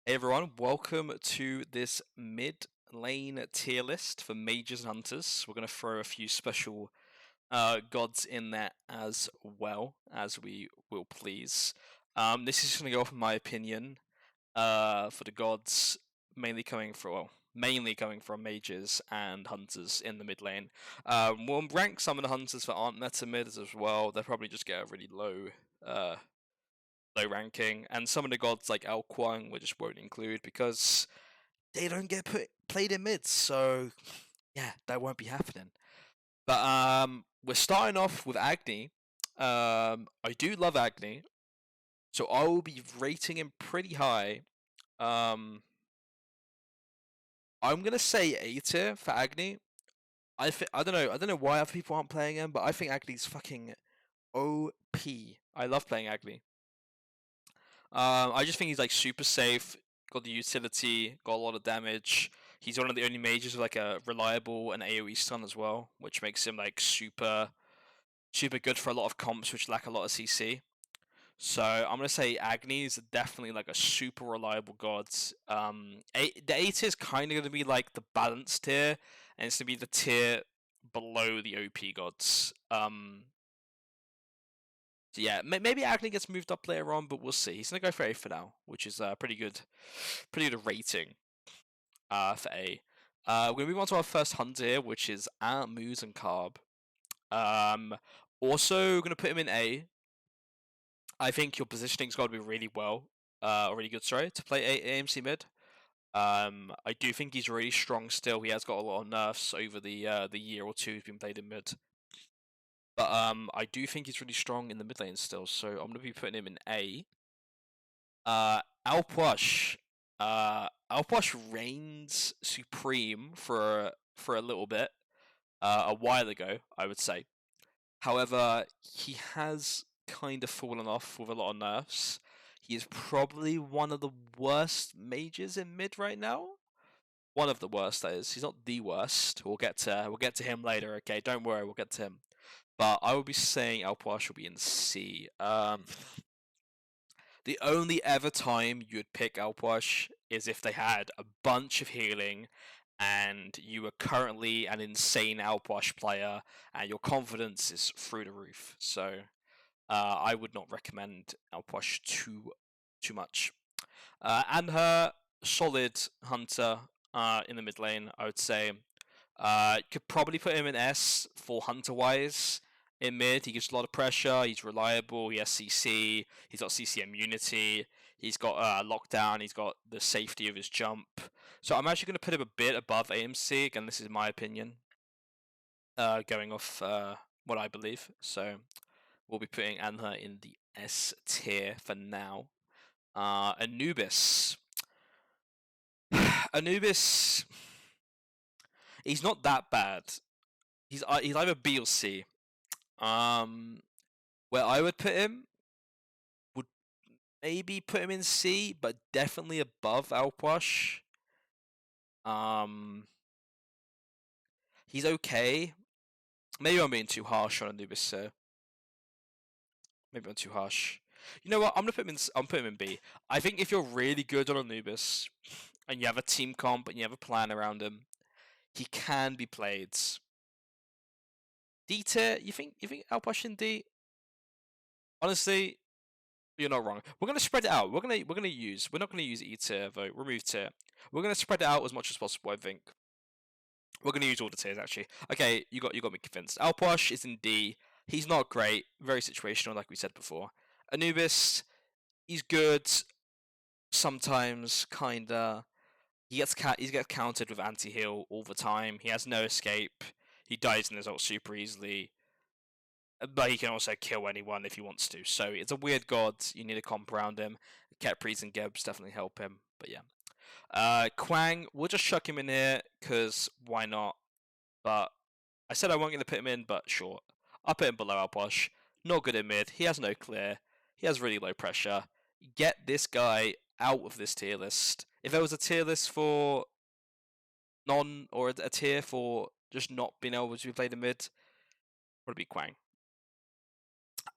Hey everyone, welcome to this mid lane tier list for mages and hunters. We're going to throw a few special gods in there as well as we will please. This is going to go off my opinion for the gods, mainly coming from mages and hunters in the mid lane. We'll rank some of the hunters that aren't meta mids as well. They'll probably just get a really uh, low ranking, and some of the gods like Quang we just won't include because they don't get played in mids, so yeah, that won't be happening. But we're starting off with Agni. I do love Agni, so I will be rating him pretty high. I'm gonna say A tier for Agni. I don't know why other people aren't playing him, but I think Agni's fucking OP. I love playing Agni. I just think he's like super safe, got the utility, got a lot of damage. He's one of the only mages with like a reliable and AoE stun as well, which makes him like super good for a lot of comps which lack a lot of CC. So I'm gonna say Agni is definitely like a super reliable god. The A tier is kind of gonna be like the balanced tier, and it's gonna be the tier below the OP gods. So yeah, maybe Agni gets moved up later on, but we'll see. He's gonna go for A for now, which is pretty good rating for A. We're gonna move on to our first hunter here, which is Moose and Carb. Also gonna put him in A. I think your positioning's got to be really really good. Sorry, to play AMC mid. I do think he's really strong still. He has got a lot of nerfs over the year or two he's been played in mid. But I do think he's really strong in the mid lane still, so I'm gonna be putting him in A. Alpwash. Alpwash reigns supreme for a little bit, a while ago, I would say. However, he has kind of fallen off with a lot of nerfs. He is probably one of the worst mages in mid right now. One of the worst, that is. He's not the worst. We'll get to him later. Okay, don't worry, we'll get to him. But I will be saying Alpwash will be in C. The only ever time you would pick Alpwash is if they had a bunch of healing and you were currently an insane Alpwash player and your confidence is through the roof. So I would not recommend Alpwash too much. And her solid hunter in the mid lane, I would say. Could probably put him in S for hunter wise. In mid, he gives a lot of pressure. He's reliable. He has CC. He's got CC immunity. He's got lockdown. He's got the safety of his jump. So I'm actually going to put him a bit above AMC. Again, this is my opinion. Going off what I believe. So we'll be putting Anha in the S tier for now. Anubis. Anubis. He's not that bad. He's either B or C. Where I would put him would maybe put him in C, but definitely above Alpwash. He's okay. Maybe I'm being too harsh on Anubis, sir. Maybe I'm too harsh. You know what? I'm putting him in B. I think if you're really good on Anubis and you have a team comp and you have a plan around him, he can be played. D tier? You think Alpwash in D? Honestly, you're not wrong. We're gonna spread it out. We're not gonna use E tier vote. Remove tier. We're gonna spread it out as much as possible. I think we're gonna use all the tiers actually. Okay, you got me convinced. Alpwash is in D. He's not great. Very situational, like we said before. Anubis, he's good. Sometimes, kinda. He gets countered with anti-heal all the time. He has no escape. He dies in his ult super easily. But he can also kill anyone if he wants to. So it's a weird god. You need a comp around him. Ketpries and Gebs definitely help him. But yeah. Quang, we'll just chuck him in here, because why not? But I said I wasn't going to put him in, but sure. I'll put him below Alpwash. Not good in mid. He has no clear. He has really low pressure. Get this guy out of this tier list. If there was a tier list for or a tier for just not being able to be played in mid, would be Quang.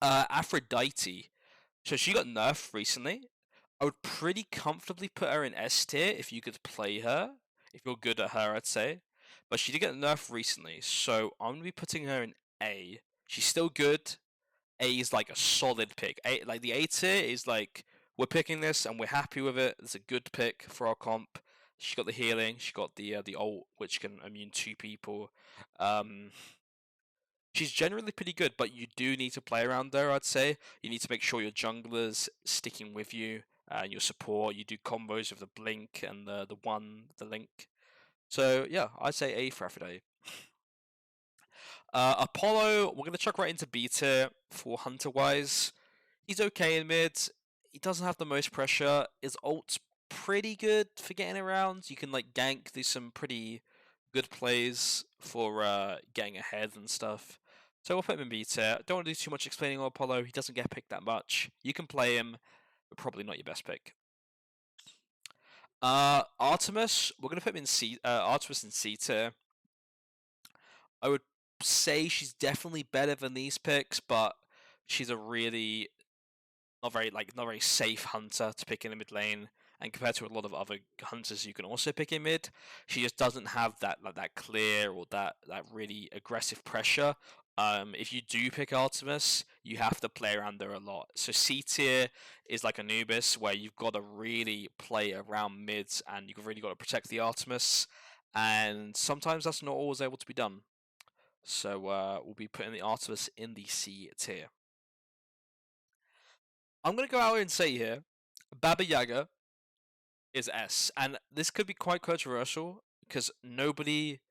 Aphrodite. So she got nerfed recently. I would pretty comfortably put her in S tier if you could play her. If you're good at her, I'd say. But she did get nerfed recently, so I'm gonna be putting her in A. She's still good. A is like a solid pick. A, like the A tier is like we're picking this and we're happy with it. It's a good pick for our comp. She got the healing. She got the ult, which can immune 2 people. Um, she's generally pretty good, but you do need to play around her. I'd say you need to make sure your jungler's sticking with you and your support. You do combos with the blink and the link. So yeah, I'd say A for Aphrodite. Apollo, we're gonna chuck right into B tier for hunter wise. He's okay in mid. He doesn't have the most pressure. His ult's pretty good for getting around. You can like gank, do some pretty good plays for getting ahead and stuff. So we'll put him in B tier. Don't want to do too much explaining on Apollo. He doesn't get picked that much. You can play him, but probably not your best pick. Artemis, we're gonna put him in C. Artemis in C tier. I would say she's definitely better than these picks, but she's a really not very safe hunter to pick in the mid lane. And compared to a lot of other hunters you can also pick in mid, she just doesn't have that clear or that really aggressive pressure. If you do pick Artemis, you have to play around her a lot. So C tier is like Anubis, where you've got to really play around mids and you've really got to protect the Artemis. And sometimes that's not always able to be done. So we'll be putting the Artemis in the C tier. I'm going to go out and say here, Baba Yaga is S. And this could be quite controversial because nobody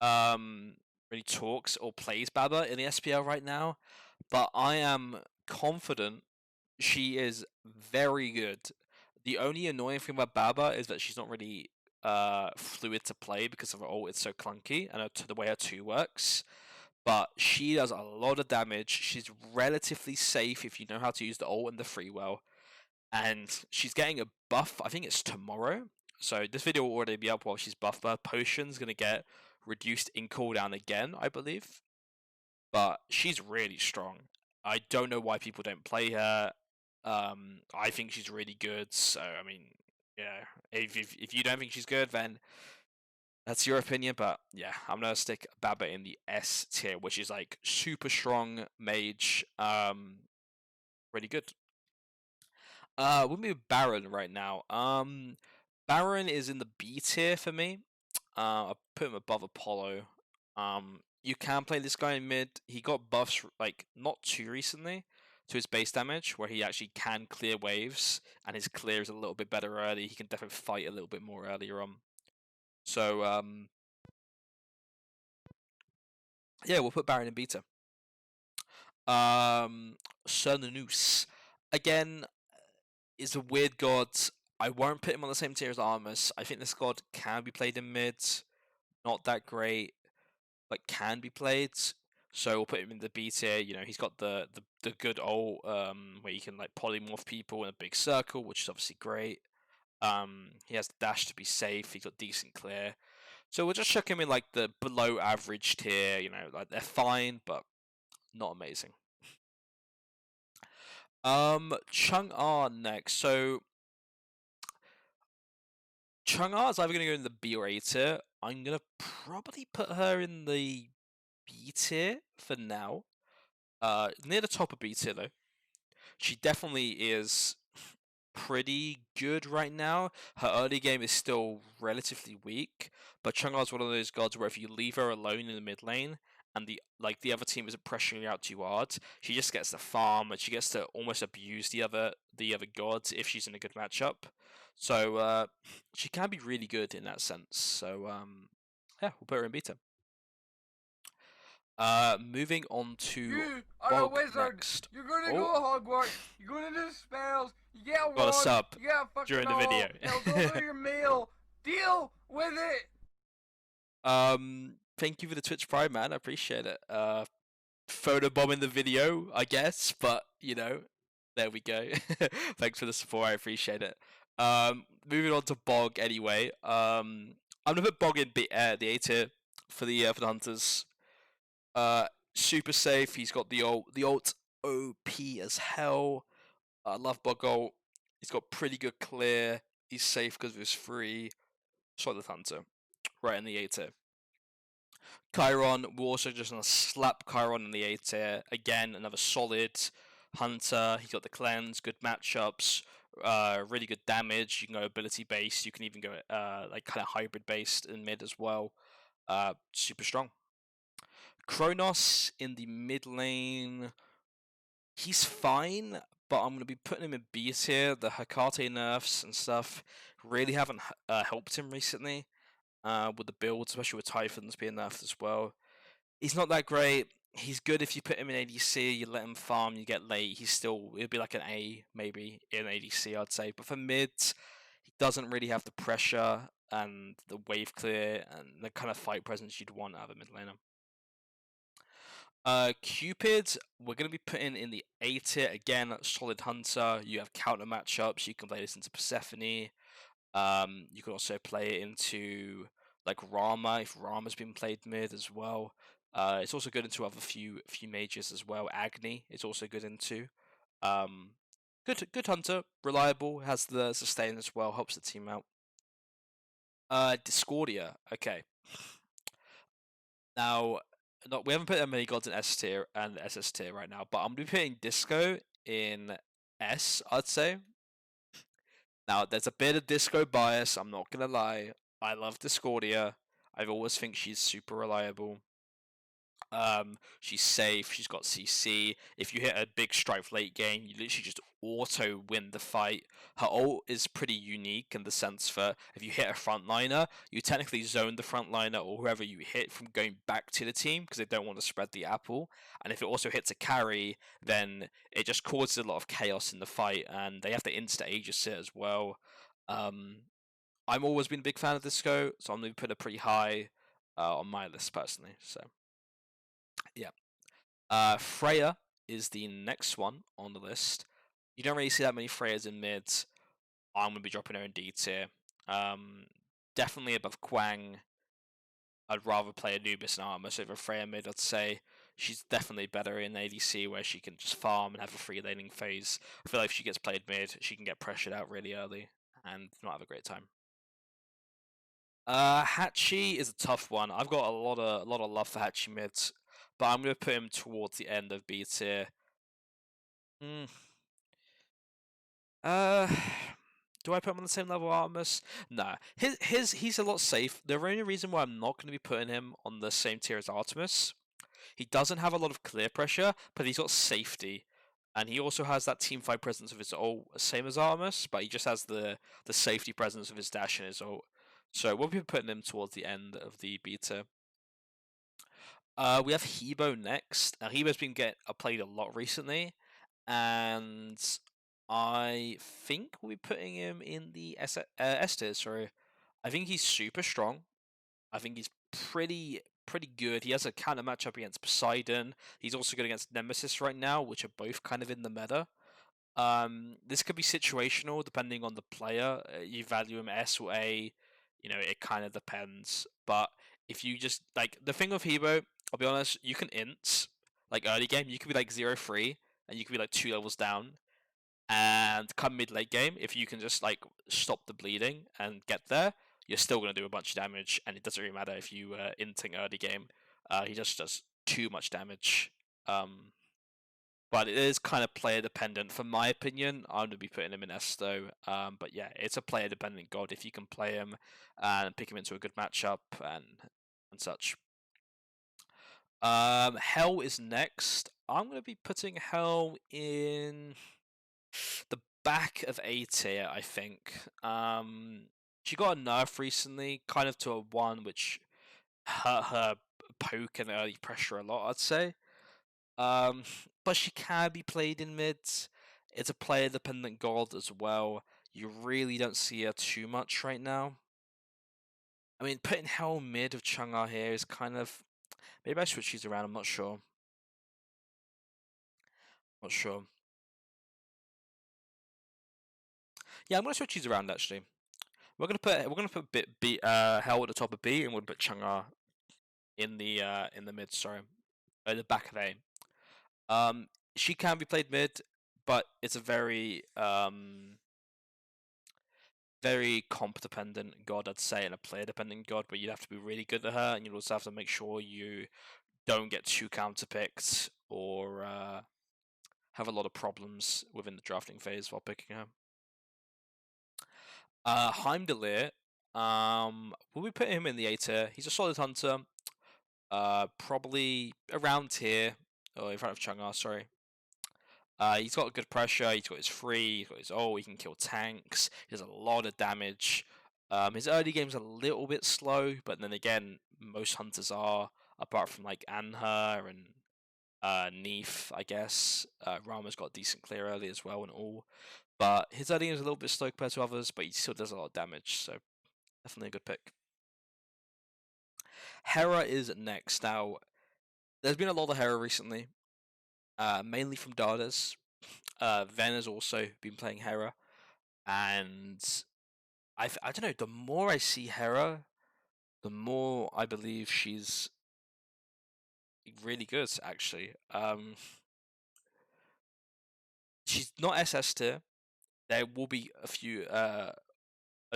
really talks or plays Baba in the SPL right now. But I am confident she is very good. The only annoying thing about Baba is that she's not really fluid to play because of her ult. It's so clunky and the way her 2 works. But she does a lot of damage. She's relatively safe if you know how to use the ult and the free well. And she's getting a buff, I think it's tomorrow. So this video will already be up while she's buffed. Her potion's going to get reduced in cooldown again, I believe. But she's really strong. I don't know why people don't play her. I think she's really good. So, I mean, yeah. If you don't think she's good, then that's your opinion, but yeah, I'm gonna stick Baba in the S tier, which is like super strong mage, really good. We'll move Baron right now. Baron is in the B tier for me. I put him above Apollo. You can play this guy in mid. He got buffs like not too recently to his base damage, where he actually can clear waves, and his clear is a little bit better early. He can definitely fight a little bit more earlier on. So yeah, we'll put Baron in beta. Janus, again, is a weird god. I won't put him on the same tier as Artemis. I think this god can be played in mid. Not that great, but can be played. So we'll put him in the B tier. You know, he's got the good ult, where you can like polymorph people in a big circle, which is obviously great. He has the dash to be safe. He's got decent clear. So we'll just chuck him in like the below average tier. You know, like they're fine, but not amazing. Chung-Ah next. So Chung-Ah is either going to go in the B or A tier. I'm going to probably put her in the B tier for now. Near the top of B tier though. She definitely is pretty good right now. Her early game is still relatively weak, but Chung-Ah is one of those gods where if you leave her alone in the mid lane and the other team isn't pressuring her out too hard, she just gets to farm and she gets to almost abuse the other gods if she's in a good matchup. So she can be really good in that sense. So yeah, we'll put her in beta. Moving on to You are a wizard. Next. You're gonna go to Hogwarts. You're gonna do spells. You get a Got a wand. sub You get a fucking during the video. Now go through your mail. Deal with it. Thank you for the Twitch Prime, man. I appreciate it. Photobombing the video, I guess, but you know, there we go. Thanks for the support. I appreciate it. Moving on to Bog anyway. I'm gonna put Bog in the A tier for the hunters. Super safe. He's got the ult. The ult OP as hell. I love Bog ult. He's got pretty good clear. He's safe because of his free. Solid Hunter, right in the A tier. Chiron, we're also just gonna slap Chiron in the A tier. Again, another solid Hunter. He's got the cleanse, good matchups, really good damage. You can go ability based. You can even go like kind of hybrid based in mid as well. Super strong. Kronos in the mid lane. He's fine, but I'm going to be putting him in B tier. The Hecate nerfs and stuff really haven't helped him recently with the build, especially with Typhons being nerfed as well. He's not that great. He's good if you put him in ADC, you let him farm, you get late. It'd be like an A maybe in ADC, I'd say. But for mid, he doesn't really have the pressure and the wave clear and the kind of fight presence you'd want out of a mid laner. Cupid, we're going to be putting in the A tier again. Solid Hunter. You have counter matchups. You can play this into Persephone. You can also play it into like Rama if Rama's been played mid as well. It's also good into other few mages as well. Agni is also good into. Good Hunter, reliable, has the sustain as well, helps the team out. Discordia. Okay. Now, we haven't put that many gods in S tier and SS tier right now, but I'm gonna be putting Disco in S, I'd say. Now, there's a bit of Disco bias, I'm not gonna lie. I love Discordia. I always think she's super reliable. She's safe, she's got CC. If you hit a big strike late game, you literally just auto win the fight. Her ult is pretty unique in the sense that if you hit a frontliner, you technically zone the frontliner or whoever you hit from going back to the team because they don't want to spread the apple. And if it also hits a carry, then it just causes a lot of chaos in the fight, and they have to insta-aegis it as well. I've always been a big fan of Disco, so I'm going to put it pretty high on my list personally. So yeah. Freya is the next one on the list. You don't really see that many Freyas in mids. I'm going to be dropping her in D tier. Definitely above Quang. I'd rather play Anubis and Artemis over Freya mid, I'd say. She's definitely better in ADC where she can just farm and have a free laning phase. I feel like if she gets played mid, she can get pressured out really early and not have a great time. Hatchi is a tough one. I've got a lot of love for Hatchi mids, but I'm gonna put him towards the end of B tier. Uh, do I put him on the same level Artemis? Nah. He's a lot safe. The only reason why I'm not gonna be putting him on the same tier as Artemis, he doesn't have a lot of clear pressure, but he's got safety. And he also has that team fight presence of his ult, same as Artemis, but he just has the safety presence of his dash and his ult. So we'll be putting him towards the end of the beta. We have Hebo next. Now Hebo's been played a lot recently, and I think we'll be putting him in the S tier. Sorry, I think he's super strong. I think he's pretty good. He has a counter matchup against Poseidon. He's also good against Nemesis right now, which are both kind of in the meta. This could be situational depending on the player. You value him S or A. You know, it kind of depends. But if you just like the thing with Hebo, I'll be honest, you can int like early game. You could be like 0-3, and you could be like 2 levels down. And come mid late game, if you can just like stop the bleeding and get there, you're still gonna do a bunch of damage, and it doesn't really matter if you inting early game. He just does too much damage. But it is kind of player dependent. For my opinion, I'm gonna be putting him in S though. But yeah, it's a player dependent god if you can play him and pick him into a good matchup and such. Hell is next. I'm gonna be putting Hell in the back of A tier, I think. She got a nerf recently, kind of to a 1, which hurt her poke and early pressure a lot, I'd say. But she can be played in mids. It's a player-dependent god as well. You really don't see her too much right now. I mean, putting Hell mid of Chang'e here is kind of... Maybe I switch these around, I'm not sure. Not sure. Yeah, I'm gonna switch these around actually. We're gonna put Hell at the top of B, and we'll put Chang'e in the mid. Sorry, at the back of A. She can be played mid, but it's a very very comp dependent god, I'd say, and a player dependent god, but you'd have to be really good at her, and you'd also have to make sure you don't get too counterpicked or have a lot of problems within the drafting phase while picking her. Heimdaller, will we put him in the A tier? He's a solid hunter, probably around here, or in front of Chang'e, sorry. He's got good pressure, he's got his free, he's got his he can kill tanks, he does a lot of damage. His early game's a little bit slow, but then again, most hunters are, apart from like Anher and Neith, I guess. Rama's got decent clear early as well and all. But his early game is a little bit slow compared to others, but he still does a lot of damage, so definitely a good pick. Hera is next. Now, there's been a lot of Hera recently, mainly from Dardas. Ven has also been playing Hera, and I don't know. The more I see Hera, the more I believe she's really good. Actually, she's not SS tier. There will be a few. A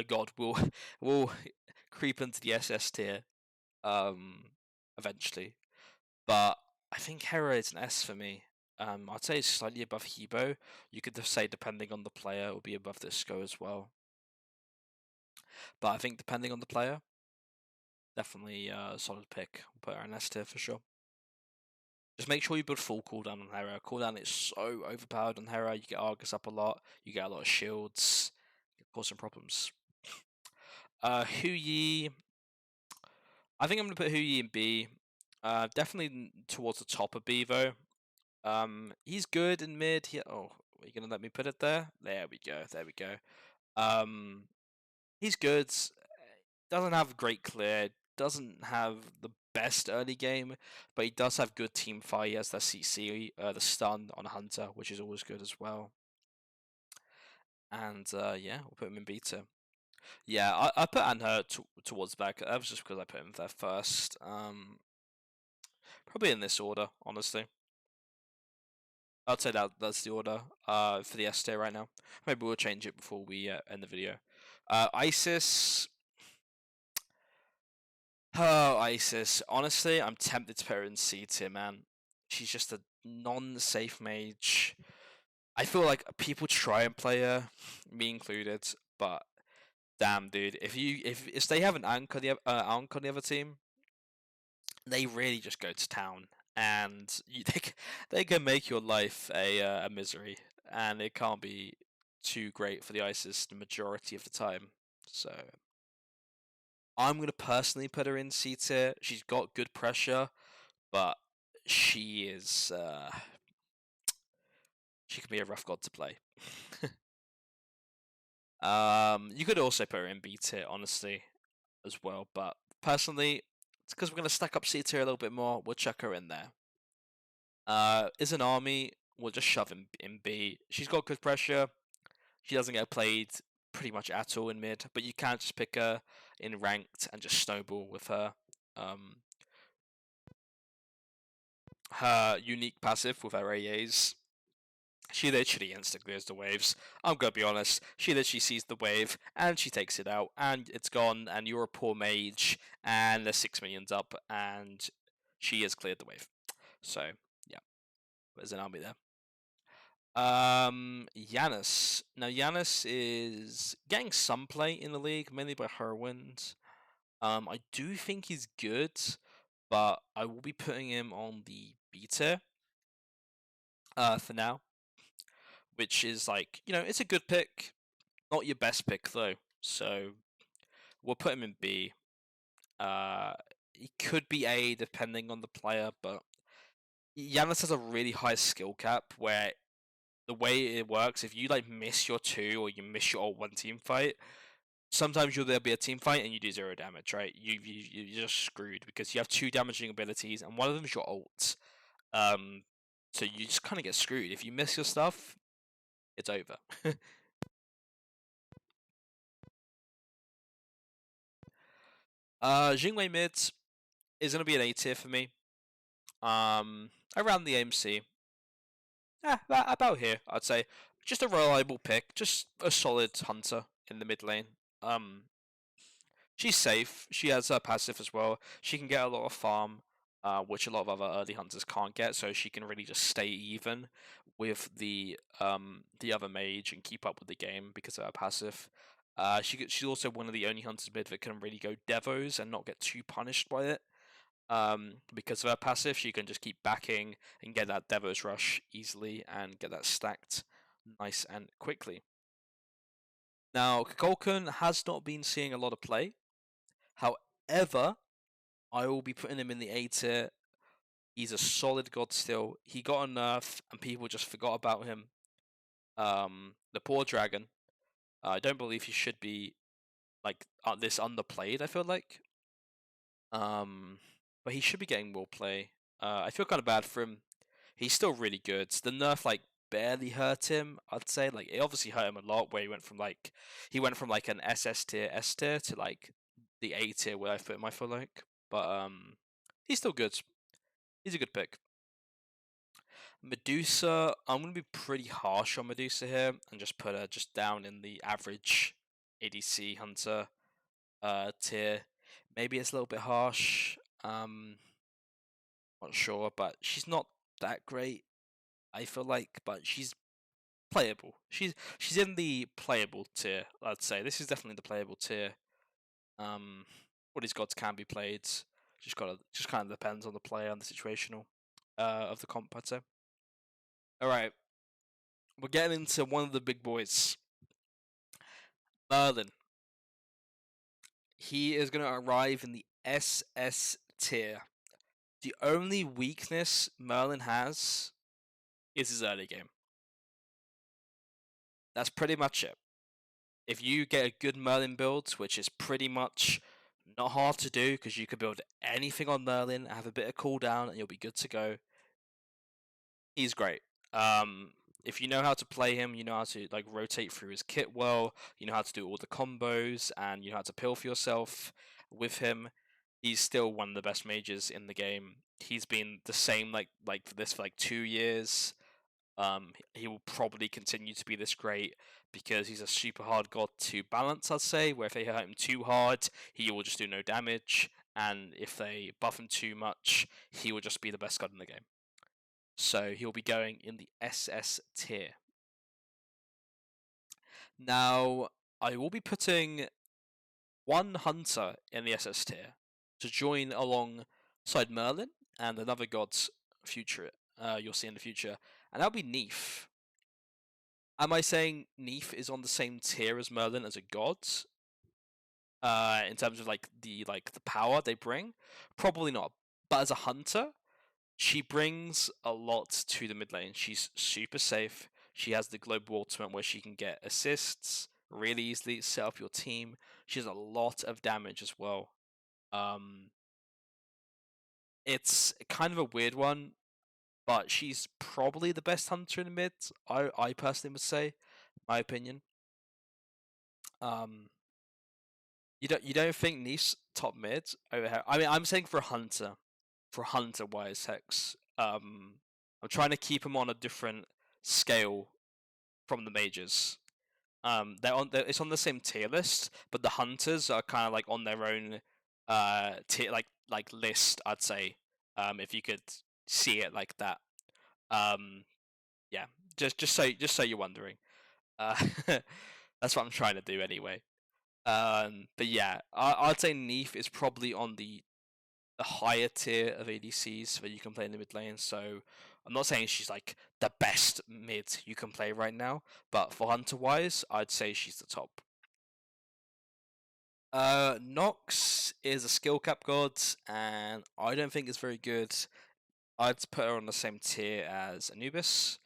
god will will creep into the SS tier, eventually. But I think Hera is an S for me. I'd say it's slightly above Hebo. You could just say depending on the player, it will be above Disco as well. But I think depending on the player, definitely a solid pick. We'll put her in S tier for sure. Just make sure you build full cooldown on Hera. Cooldown is so overpowered on Hera. You get Argus up a lot. You get a lot of shields. It can cause some problems. Hu Yi. I think I'm going to put Hu Yi in B. Definitely towards the top of B though. He's good in mid. are you gonna let me put it there? There we go. There we go. He's good. Doesn't have great clear. Doesn't have the best early game, but he does have good team fight. He has the CC, the stun on Hunter, which is always good as well. And yeah, we'll put him in beta. Yeah, I put Anher towards back. That was just because I put him there first. Probably in this order, honestly. I'd say that's the order for the S tier right now. Maybe we'll change it before we end the video. Isis. Oh, Isis. Honestly, I'm tempted to put her in C tier, man. She's just a non-safe mage. I feel like people try and play her, me included, but damn, dude, if they have an Ankh on the other team, they really just go to town, and they can make your life a misery, and it can't be too great for the ISIS the majority of the time. So I'm gonna personally put her in C tier. She's got good pressure, but she is she can be a rough god to play. You could also put her in B tier, honestly, as well, but personally, it's because we're gonna stack up C tier a little bit more. We'll chuck her in there. Is an army, we'll just shove in B. She's got good pressure. She doesn't get played pretty much at all in mid, but you can just pick her in ranked and just snowball with her. Her unique passive with her AAs. She literally insta clears the waves. I'm gonna be honest. She literally sees the wave and she takes it out, and it's gone. And you're a poor mage, and there's 6 minions up, and she has cleared the wave. So yeah, there's an army there. Janus. Now Janus is getting some play in the league, mainly by her wins. I do think he's good, but I will be putting him on the beta. For now, which is like, it's a good pick, not your best pick though. So we'll put him in B. He could be A depending on the player, but Janus has a really high skill cap where the way it works, if you like miss your 2 or you miss your one team fight, sometimes there'll be a team fight and you do 0 damage, right? You're just screwed because you have 2 damaging abilities and one of them is your ult. So you just kind of get screwed. If you miss your stuff, it's over. Jingwei mid is gonna be an A tier for me. Around the AMC. About here, I'd say. Just a reliable pick, just a solid hunter in the mid lane. She's safe. She has her passive as well. She can get a lot of farm, which a lot of other early hunters can't get. So she can really just stay even with the other mage and keep up with the game because of her passive. She's also one of the only hunters mid that can really go devos and not get too punished by it. Because of her passive, she can just keep backing and get that devos rush easily and get that stacked nice and quickly. Now, Culkin has not been seeing a lot of play. However, I will be putting him in the A tier. He's a solid god still. He got a nerf, and people just forgot about him. The poor dragon. I don't believe he should be like this underplayed. I feel like. But he should be getting more play. I feel kind of bad for him. He's still really good. The nerf like barely hurt him. I'd say like it obviously hurt him a lot. Where he went from like an SS tier S tier to like the A tier where I put him. I feel like, but he's still good. He's a good pick. Medusa, I'm gonna be pretty harsh on Medusa here and just put her just down in the average ADC hunter tier. Maybe it's a little bit harsh. Not sure, but she's not that great. I feel like, but she's playable. She's in the playable tier. I'd say this is definitely the playable tier. All these gods can be played. Just kind of depends on the player and the situational of the comp, I'd say. All right, we're getting into one of the big boys, Merlin. He is going to arrive in the SS tier. The only weakness Merlin has is his early game. That's pretty much it. If you get a good Merlin build, which is pretty much not hard to do because you can build anything on Merlin, have a bit of cooldown, and you'll be good to go. He's great. If you know how to play him, you know how to like rotate through his kit well, you know how to do all the combos, and you know how to pill for yourself with him. He's still one of the best mages in the game. He's been the same like for this for like 2 years. He will probably continue to be this great because he's a super hard god to balance, I'd say, where if they hit him too hard, he will just do no damage, and if they buff him too much, he will just be the best god in the game. So he'll be going in the SS tier. Now, I will be putting one hunter in the SS tier to join alongside Merlin and another god's future you'll see in the future, and that'll be Neith. Am I saying Neith is on the same tier as Merlin as a god? In terms of like the power they bring? Probably not. But as a hunter, she brings a lot to the mid lane. She's super safe. She has the global ultimate where she can get assists really easily, set up your team. She has a lot of damage as well. It's kind of a weird one, but she's probably the best hunter in the mid. I personally would say, my opinion. You don't think Neith's top mid over here? I mean, I'm saying for hunter wise, Hex. I'm trying to keep him on a different scale from the mages. It's on the same tier list, but the hunters are kind of like on their own tier like list, I'd say. If you could see it like that. Yeah, just so you're wondering. That's what I'm trying to do anyway. But yeah, I'd say Neith is probably on the higher tier of ADCs that you can play in the mid lane. So I'm not saying she's like the best mid you can play right now, but for hunter wise, I'd say she's the top. Nox is a skill cap god, and I don't think it's very good. I'd put her on the same tier as Anubis,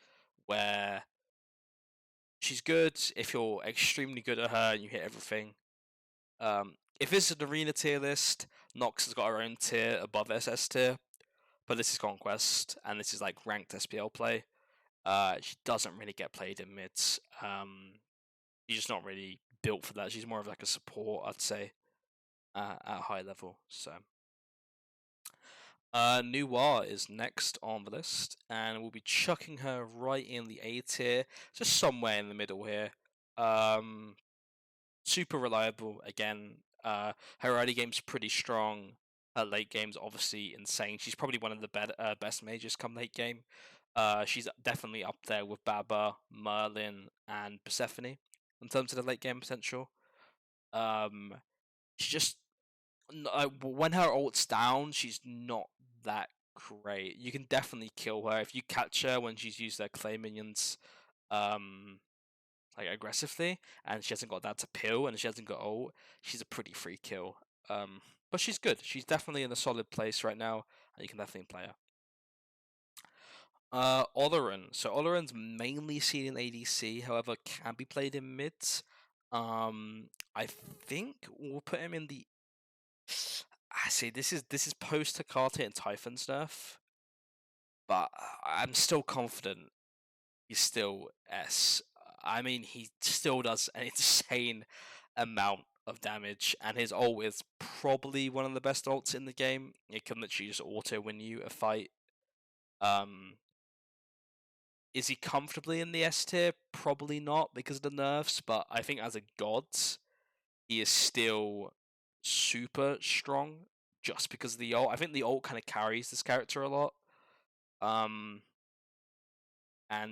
where she's good if you're extremely good at her and you hit everything. If it's an arena tier list, Nox has got her own tier above SS tier, but this is Conquest, and this is like ranked SPL play. She doesn't really get played in mids. She's just not really built for that. She's more of like a support, I'd say, at a high level. So, Noir is next on the list, and we'll be chucking her right in the A tier, just somewhere in the middle here. super reliable. Again, her early game's pretty strong. Her late game's obviously insane. She's probably one of the best mages come late game. She's definitely up there with Baba, Merlin, and Persephone in terms of the late game potential. She's just when her ult's down, she's not that great. You can definitely kill her if you catch her when she's used her clay minions, like aggressively, and she hasn't got that to pill, and she hasn't got ult. She's a pretty free kill. But she's good. She's definitely in a solid place right now, and you can definitely play her. Oloran. So Oloran's mainly seen in ADC, however, can be played in mids. I think we'll put him in the. I see. This is post Takate and Typhon's nerf, but I'm still confident he's still S. I mean, he still does an insane amount of damage, and his ult is probably one of the best ults in the game. It can literally just auto win you a fight. Is he comfortably in the S tier? Probably not because of the nerfs, but I think as a god, he is still super strong just because of the ult. I think the ult kind of carries this character a lot. And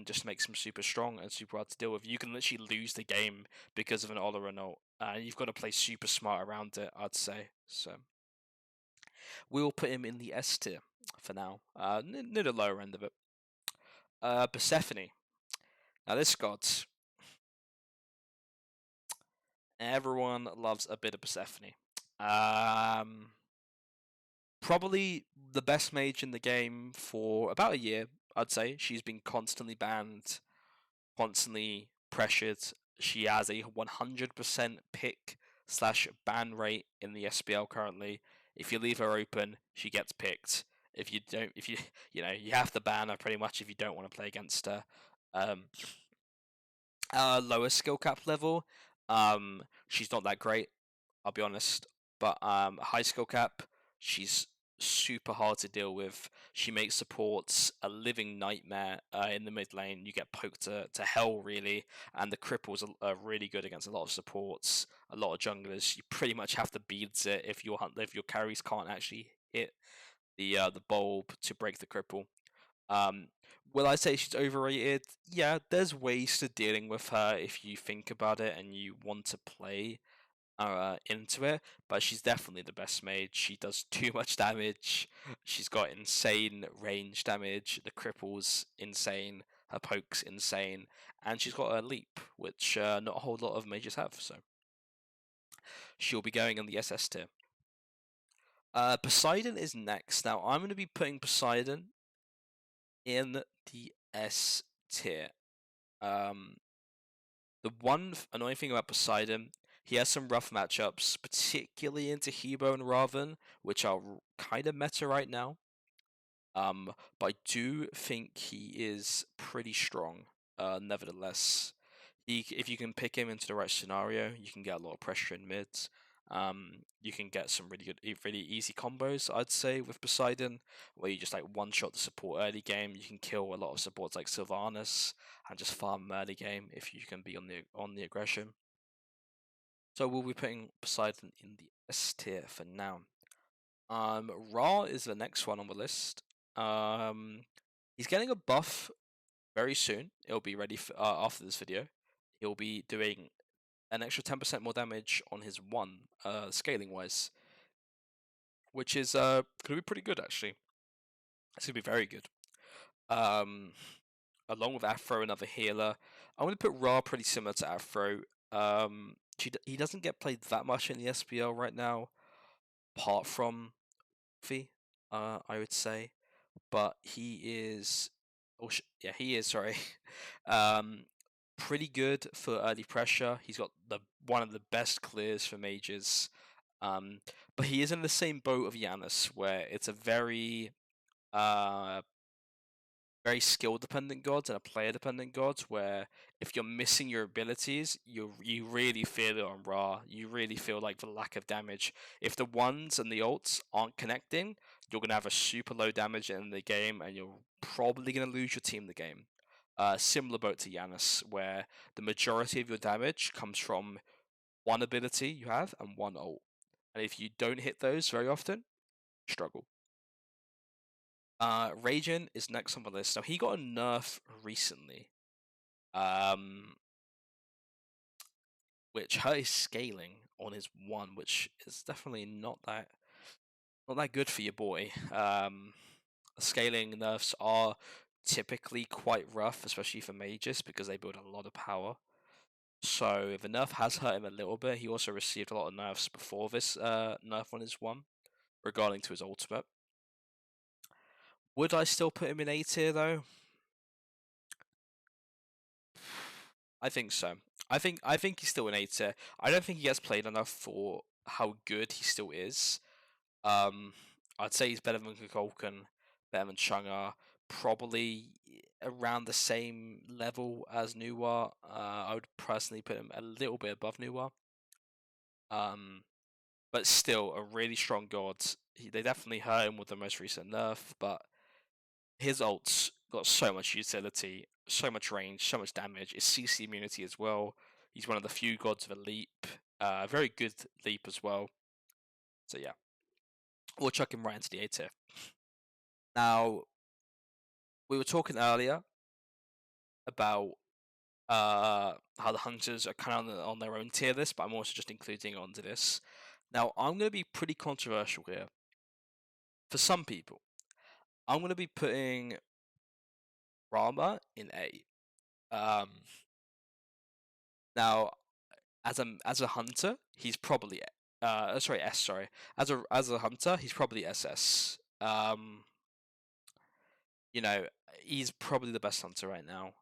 just makes him super strong and super hard to deal with. You can literally lose the game because of an Oloran ult. You've got to play super smart around it, I'd say. So we'll put him in the S tier for now, near the lower end of it. Persephone. Now this god, everyone loves a bit of Persephone. Probably the best mage in the game for about a year, I'd say. She's been constantly banned, constantly pressured. She has a 100% pick/ban rate in the SPL currently. If you leave her open, she gets picked. If you don't, you have to ban her pretty much if you don't want to play against her. Lower skill cap level, she's not that great, I'll be honest. But high skill cap, she's super hard to deal with. She makes supports a living nightmare in the mid lane. You get poked to hell, really, and the cripples are really good against a lot of supports, a lot of junglers. You pretty much have to beads it if your carries can't actually hit the bulb to break the cripple. Will I say she's overrated? Yeah, there's ways to dealing with her if you think about it and you want to play into it, but she's definitely the best mage. She does too much damage. She's got insane range damage. The cripple's insane. Her poke's insane, and she's got a leap, which not a whole lot of mages have. So she'll be going in the SS tier. Poseidon is next. Now I'm going to be putting Poseidon in the S tier. The one annoying thing about Poseidon, he has some rough matchups, particularly into Hebo and Raven, which are kind of meta right now. But I do think he is pretty strong. Nevertheless, if you can pick him into the right scenario, you can get a lot of pressure in mids. You can get some really easy combos, I'd say, with Poseidon, where you just like one-shot the support early game. You can kill a lot of supports like Sylvanas and just farm early game if you can be on the aggression. So we'll be putting Poseidon in the S tier for now. Ra is the next one on the list. He's getting a buff very soon. It'll be ready for, after this video. He'll be doing an extra 10% more damage on his one, scaling wise, which is gonna be pretty good actually. It's gonna be very good. Along with Afro, another healer. I'm gonna put Ra pretty similar to Afro. He doesn't get played that much in the SPL right now, apart from Fee, I would say, but he is. He is. Sorry. Pretty good for early pressure. He's got one of the best clears for mages. But he is in the same boat of Janus, where it's a very very skill dependent gods and a player dependent gods, where if you're missing your abilities, you really feel it on Ra. You really feel like the lack of damage. If the ones and the ults aren't connecting, you're gonna have a super low damage in the game, and you're probably gonna lose your team the game. Similar boat to Janus, where the majority of your damage comes from one ability you have and one ult. And if you don't hit those very often, struggle. Ragin is next on the list. Now he got a nerf recently, which hurt his scaling on his one, which is definitely not that good for your boy. Scaling nerfs are typically quite rough, especially for mages, because they build a lot of power. So if a nerf has hurt him a little bit, he also received a lot of nerfs before this nerf on his one, regarding to his ultimate. Would I still put him in A tier though? I think so. I think he's still an A tier. I don't think he gets played enough for how good he still is. I'd say he's better than Culkin, better than Chang'e, probably around the same level as Noir. I would personally put him a little bit above Noir. But still a really strong god. They definitely hurt him with the most recent nerf, but his ults got so much utility, so much range, so much damage. It's CC immunity as well. He's one of the few gods of a leap. Very good leap as well. So yeah, we'll chuck him right into the A tier. Now, we were talking earlier about how the hunters are kind of on their own tier list, but I'm also just including onto this. Now, I'm going to be pretty controversial here. For some people, I'm going to be putting Rama in A. Now, as a hunter, he's probably S. Sorry, as a hunter, he's probably SS. You know, he's probably the best hunter right now.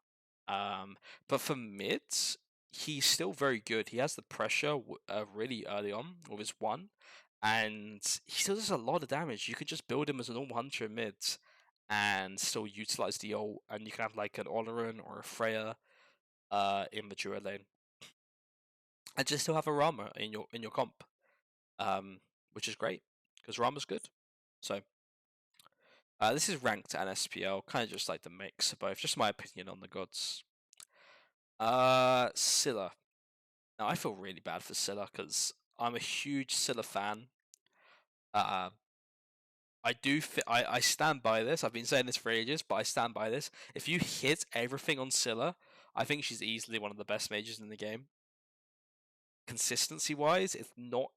But for mids, he's still very good. He has the pressure really early on with his one, and he still does a lot of damage. You could just build him as a normal hunter in mids, and still utilize the ult, and you can have like an Oloran or a Freya in Mature lane, and just still have a Rama in your comp, which is great because Rama's good. So this is ranked and SPL, kind of just like the mix of both. Just my opinion on the gods. Scilla. Now I feel really bad for Scilla because I'm a huge Scilla fan. I stand by this. I've been saying this for ages, but I stand by this. If you hit everything on Scilla, I think she's easily one of the best mages in the game. Consistency wise, it's not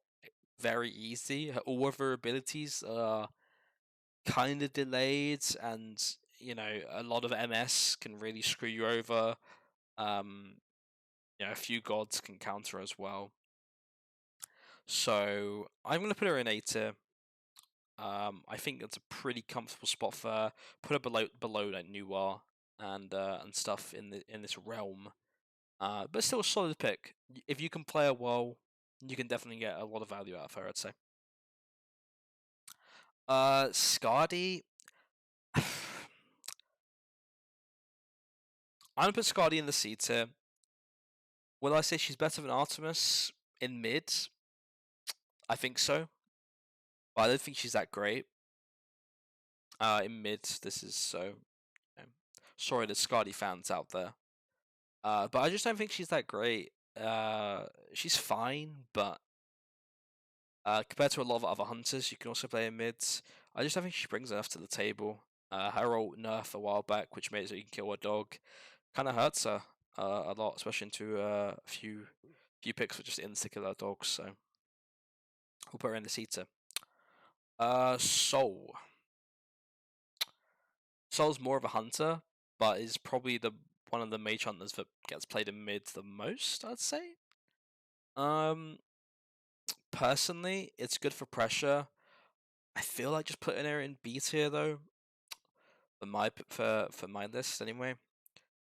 very easy. All of her abilities are kind of delayed, and you know, a lot of MS can really screw you over. You know, a few gods can counter as well. So I'm gonna put her in A tier. I think that's a pretty comfortable spot for her. Put her below like Noir and stuff in this realm. But still a solid pick. If you can play her well, you can definitely get a lot of value out of her, I'd say. Skadi. I'm gonna put Skadi in the C tier. Will I say she's better than Artemis in mid? I think so. But I don't think she's that great. In mid, this is so. Sorry, the Skadi fans out there. But I just don't think she's that great. She's fine, but compared to a lot of other hunters, you can also play in mids. I just don't think she brings enough to the table. Her ult nerf a while back, which made it so you can kill a dog, kind of hurts her a lot, especially into a few picks for just insta-killer dogs. So we'll put her in the C tier. Soul. Soul's more of a hunter, but is probably one of the mage hunters that gets played in mid the most, I'd say. Personally, it's good for pressure. I feel like just putting her in B tier though, for my list anyway.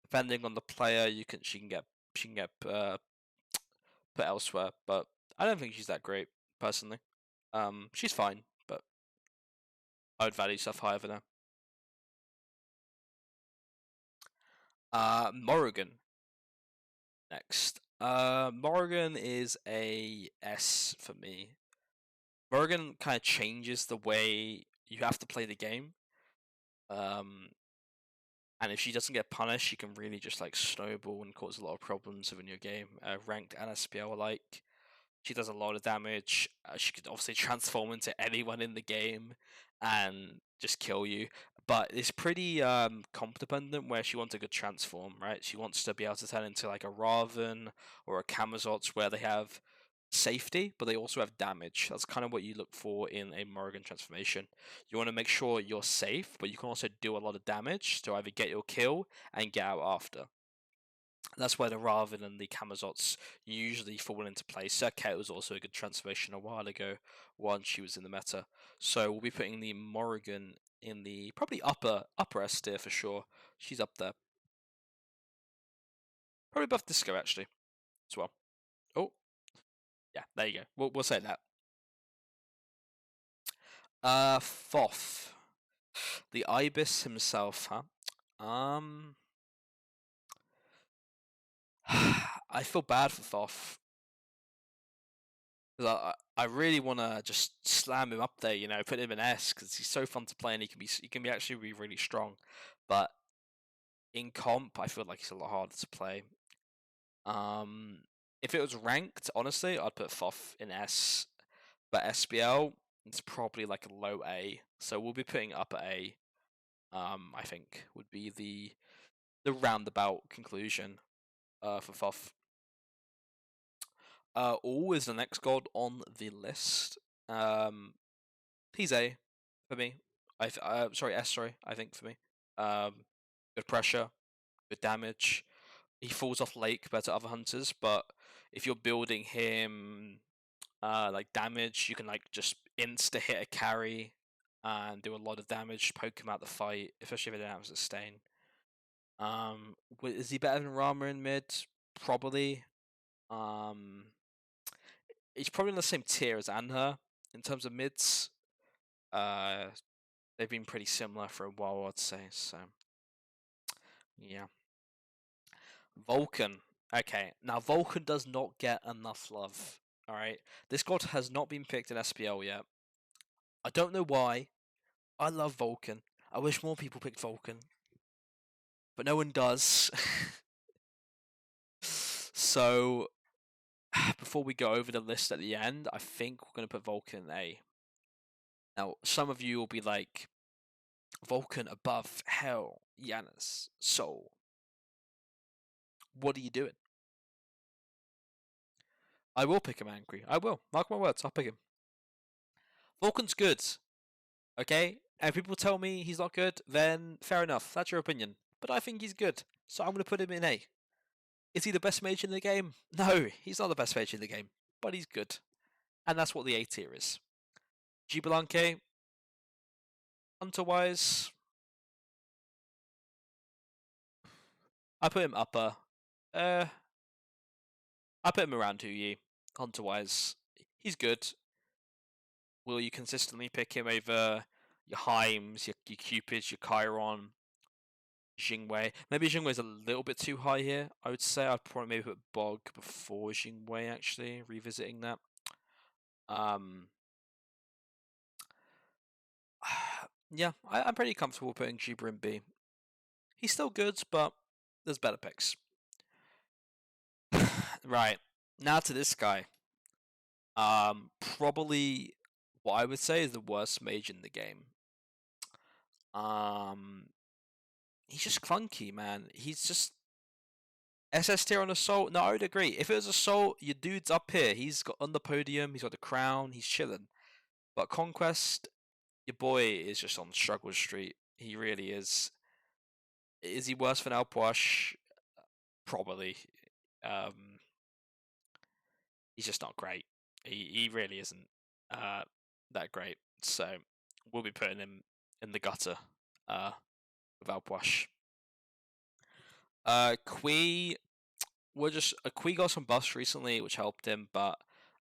Depending on the player, she can get put elsewhere, but I don't think she's that great personally. She's fine, but I would value stuff higher than her. Morrigan. Next. Morrigan is a S for me. Morrigan kind of changes the way you have to play the game. And if she doesn't get punished, she can really just like snowball and cause a lot of problems within your game, ranked and SPL alike. She does a lot of damage. She could obviously transform into anyone in the game and just kill you. But it's pretty comp dependent where she wants a good transform, right? She wants to be able to turn into like a Raven or a Camazotz where they have safety, but they also have damage. That's kind of what you look for in a Morrigan transformation. You want to make sure you're safe, but you can also do a lot of damage to either get your kill and get out after. That's where the Raven and the Camazotz usually fall into place. Serket was also a good transformation a while ago once she was in the meta. So we'll be putting the Morrigan in the probably upper S tier for sure. She's up there. Probably above Disco actually as well. Oh, yeah, there you go. We'll say that. Thoth. The Ibis himself, huh? I feel bad for Thoth. I really want to just slam him up there, you know, put him in S because he's so fun to play and he can be actually be really strong. But in comp, I feel like he's a lot harder to play. If it was ranked, honestly, I'd put Thoth in S, but SBL it's probably like a low A, so we'll be putting upper A. I think would be the roundabout conclusion for Thoth. All is the next god on the list. He's A for me. Sorry, S. Sorry, I think for me. Good pressure, good damage. He falls off lake compared to other hunters, but if you're building him like damage, you can like just insta hit a carry and do a lot of damage, poke him out the fight, especially if they don't have sustain. Is he better than Rama in mid? Probably. He's probably in the same tier as Anher in terms of mids. They've been pretty similar for a while, I'd say. So, yeah. Vulcan. Okay, now Vulcan does not get enough love. All right, this god has not been picked in SPL yet. I don't know why. I love Vulcan. I wish more people picked Vulcan, but no one does. So, before we go over the list at the end, I think we're going to put Vulcan in A. Now, some of you will be like, Vulcan above Hell, Janus, Soul. What are you doing? I will pick him angry. I will. Mark my words. I'll pick him. Vulcan's good. Okay? And if people tell me he's not good, then fair enough. That's your opinion. But I think he's good. So I'm going to put him in A. Is he the best mage in the game? No, he's not the best mage in the game. But he's good. And that's what the A tier is. Gibelanke, hunter-wise, I put him upper. I put him around 2 hunter-wise. He's good. Will you consistently pick him over your Heims, your Cupids, your Chiron, Jingwei? Maybe Jingwei's a little bit too high here. I would say I'd probably maybe put Bog before Jingwei, actually, revisiting that. Yeah, I'm pretty comfortable putting Juba in B. He's still good, but there's better picks. Right, now to this guy. Probably what I would say is the worst mage in the game. He's just clunky, man. He's just SS tier on Assault. No, I would agree. If it was Assault, your dude's up here. He's got on the podium. He's got the crown. He's chilling. But Conquest, your boy is just on struggle street. He really is. Is he worse than Alpoash? Probably. He's just not great. He really isn't that great. So we'll be putting him in the gutter with Alpoash. Qui, Qui got some buffs recently, which helped him, but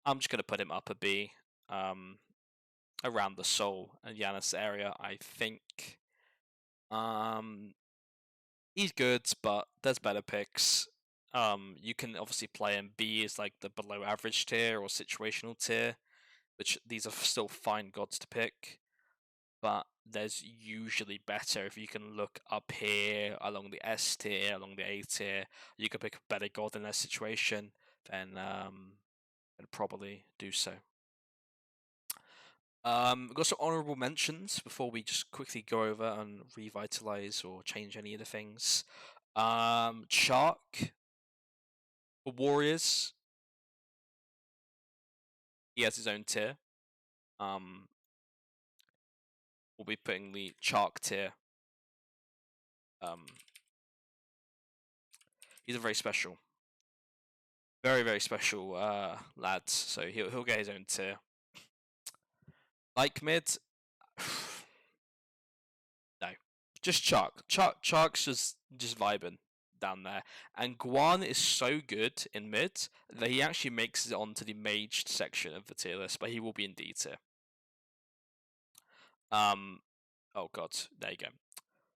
I'm just gonna put him up a B, around the Soul and Janus area. I think, he's good, but there's better picks. You can obviously play him. B is like the below average tier or situational tier, which these are still fine gods to pick. But there's usually better if you can look up here along the S tier, along the A tier. You can pick a better god in that situation. Then and probably do so. We've got some honorable mentions before we just quickly go over and revitalize or change any of the things. Shark for Warriors. He has his own tier. We'll be putting the Shark tier. He's a very special, very special lad. So he'll get his own tier. Like mid, no, just Shark. Shark's just vibing down there, and Guan is so good in mid that he actually makes it onto the mage section of the tier list, but he will be in D tier. Oh god, there you go.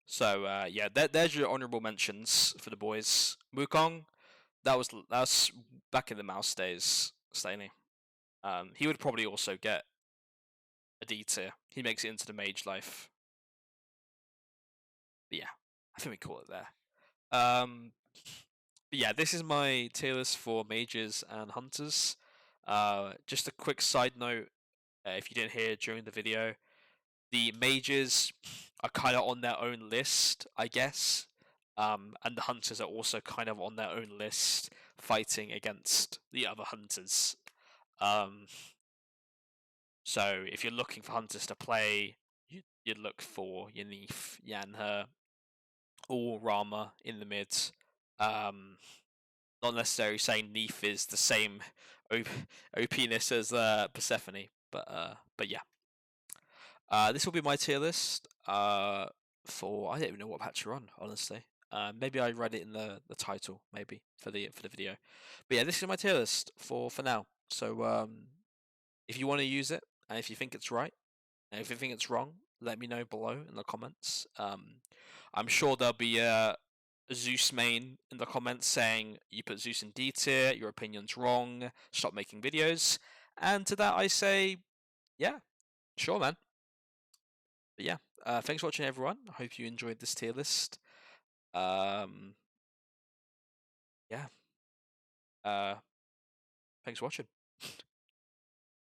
So yeah, there's your honorable mentions for the boys. Wukong, that was back in the mouse days, Slaney. He would probably also get a D tier. He makes it into the mage life. But yeah, I think we call it there. But yeah, this is my tier list for mages and hunters. Just a quick side note, if you didn't hear during the video, the mages are kind of on their own list, I guess. And the hunters are also kind of on their own list, fighting against the other hunters. So if you're looking for hunters to play, you'd look for your Neith, Yanher, or Rama in the mid. Not necessarily saying Neith is the same OPness as Persephone, but yeah. This will be my tier list. For I don't even know what patch you're on, honestly. Maybe I write it in the title, maybe for the video. But yeah, this is my tier list for now. So if you want to use it, and if you think it's right, and if you think it's wrong, let me know below in the comments. I'm sure there'll be a Zeus main in the comments saying you put Zeus in D tier, your opinion's wrong, stop making videos. And to that I say, yeah, sure, man. But yeah, thanks for watching, everyone. I hope you enjoyed this tier list. Yeah. Thanks for watching.